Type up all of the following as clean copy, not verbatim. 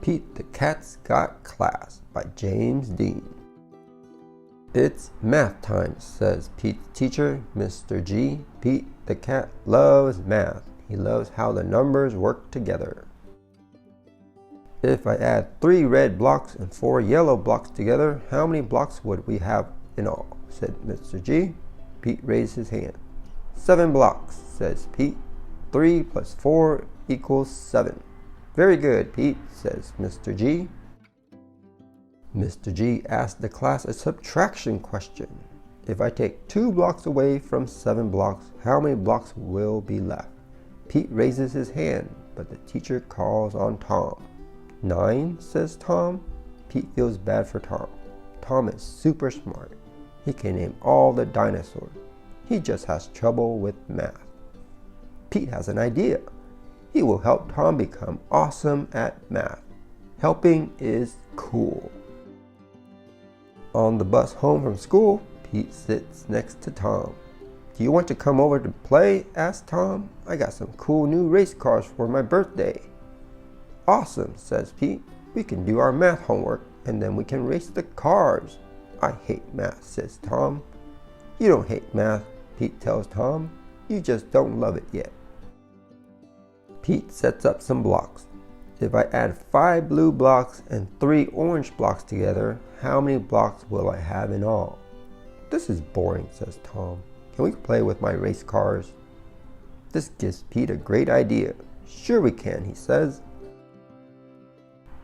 Pete the Cat's Got Class by James Dean. It's math time, says Pete's teacher, Mr. G. Pete the cat loves math. He loves how the numbers work together. If I add 3 red blocks and 4 yellow blocks together, how many blocks would we have in all? Said Mr. G. Pete raised his hand. 7 blocks, says Pete. 3 plus 4 equals 7. Very good, Pete, says Mr. G. Mr. G asked the class a subtraction question. If I take 2 blocks away from 7 blocks, how many blocks will be left? Pete raises his hand, but the teacher calls on Tom. 9, says Tom. Pete feels bad for Tom. Tom is super smart. He can name all the dinosaurs. He just has trouble with math. Pete has an idea. He will help Tom become awesome at math. Helping is cool. On the bus home from school, Pete sits next to Tom. Do you want to come over to play? Asks Tom. I got some cool new race cars for my birthday. Awesome, says Pete. We can do our math homework and then we can race the cars. I hate math, says Tom. You don't hate math, Pete tells Tom. You just don't love it yet. Pete sets up some blocks. If I add 5 blue blocks and 3 orange blocks together, how many blocks will I have in all? This is boring, says Tom. Can we play with my race cars? This gives Pete a great idea. Sure we can, he says.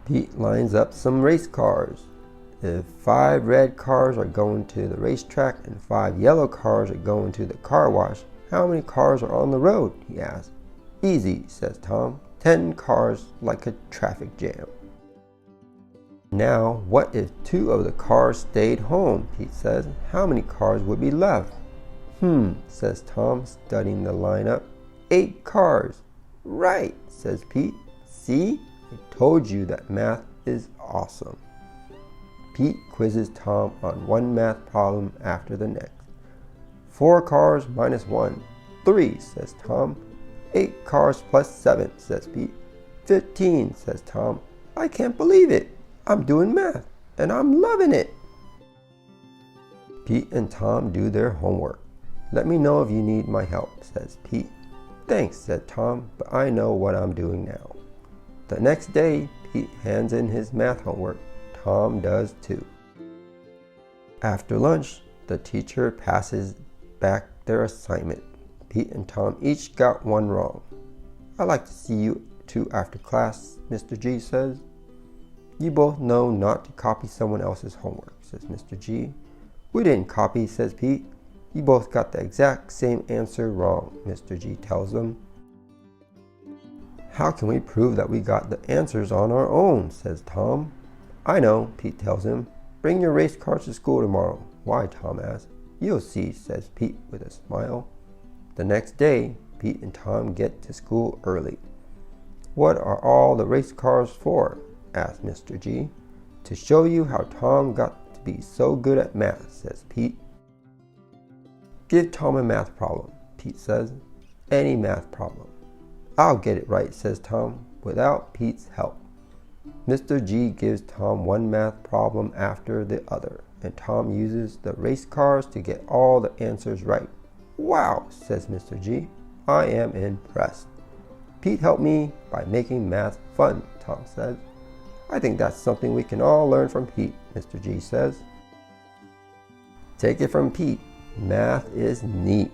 Pete lines up some race cars. If 5 red cars are going to the racetrack and 5 yellow cars are going to the car wash, how many cars are on the road? He asks. Easy, says Tom. 10 cars like a traffic jam. Now, what if 2 of the cars stayed home? Pete says. How many cars would be left? Says Tom, studying the lineup. 8 cars. Right, says Pete. See? I told you that math is awesome. Pete quizzes Tom on one math problem after the next. 4 cars minus 1. 3, says Tom. 8 cars plus 7, says Pete. 15, says Tom. I can't believe it. I'm doing math, and I'm loving it. Pete and Tom do their homework. Let me know if you need my help, says Pete. Thanks, said Tom, but I know what I'm doing now. The next day, Pete hands in his math homework. Tom does too. After lunch, the teacher passes back their assignment. Pete and Tom each got 1 wrong. I'd like to see you 2 after class, Mr. G says. You both know not to copy someone else's homework, says Mr. G. We didn't copy, says Pete. You both got the exact same answer wrong, Mr. G tells them. How can we prove that we got the answers on our own, says Tom. I know, Pete tells him. Bring your race cars to school tomorrow. Why, Tom asks. You'll see, says Pete with a smile. The next day, Pete and Tom get to school early. What are all the race cars for? Asked Mr. G. To show you how Tom got to be so good at math, says Pete. Give Tom a math problem, Pete says. Any math problem. I'll get it right, says Tom, without Pete's help. Mr. G gives Tom one math problem after the other, and Tom uses the race cars to get all the answers right. Wow, says Mr. G. I am impressed. Pete helped me by making math fun, Tom says. I think that's something we can all learn from Pete, Mr. G says. Take it from Pete. Math is neat.